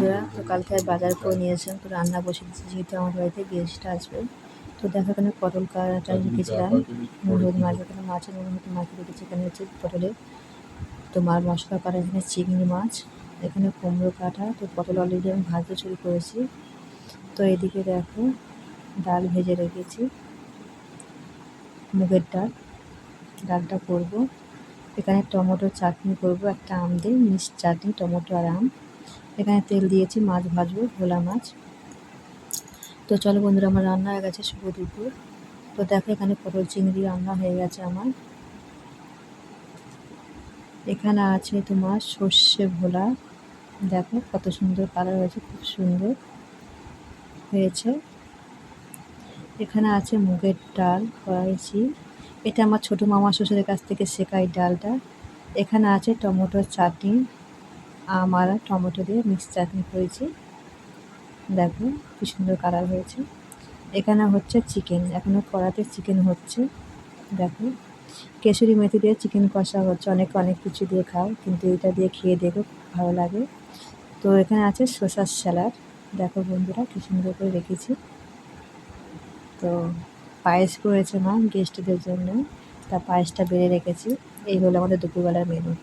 বন্ধুরা, তো কালকে আর বাজার করে নিয়ে এসেছিলাম, তো রান্না বসে দিয়েছি যেহেতু আমার বাড়িতে গেস্ট আসবে। তো দেখো এখানে পটল কাটা রেখেছিলাম, হলুদ মাছ, এখানে মাছের নুন হলুদ মাছ রেখেছি। এখানে হচ্ছে পটলে তোমার মশলা কাটা, এখানে চিংড়ি মাছ, এখানে কুমড়ো কাটা। তো পটল অলরেডি আমি ভাজতে শুরু করেছি। তো এদিকে দেখো ডাল ভেজে রেখেছি, মুগের ডাল, ডালটা করবো। এখানে টমেটোর চাটনি করবো, একটা আম দিয়ে মিক্সড চাটনি, টমেটো আর আম। এখানে তেল দিয়েছি, মাছ ভাজবো, ভোলা মাছ। তো চলো বন্ধুরা, আমার রান্না হয়ে গেছে, শুভ দুপুর। তো দেখো এখানে পটল চিংড়ি রান্না হয়ে গেছে আমার। এখানে আছে তোমার সর্ষে ভোলা, দেখো কত সুন্দর কালার হয়েছে, খুব সুন্দর হয়েছে। এখানে আছে মুগের ডাল করেছি, এটা আমার ছোটো মামা শ্বশুরের কাছ থেকে শেখা এই ডালটা। এখানে আছে টমেটোর চাটনি, আম আর টমেটো দিয়ে মিক্স চাটনি করেছি, দেখো কি সুন্দর কালার হয়েছে। এখানে হচ্ছে চিকেন, এখনও কড়াতে চিকেন হচ্ছে, দেখো কেশরি মেথি দিয়ে চিকেন কষা হচ্ছে। অনেকে অনেক কিছু দিয়ে খাও, কিন্তু এটা দিয়ে খেয়ে দেখো, খুব ভালো লাগে। তো এখানে আছে শসার স্যালাড, দেখো বন্ধুরা কি সুন্দর করে রেখেছি। তো পায়েস করেছে মা গেস্টদের জন্য, তা পায়েসটা বেড়ে রেখেছি। এই হলো আমাদের দুপুরবেলার মেনু।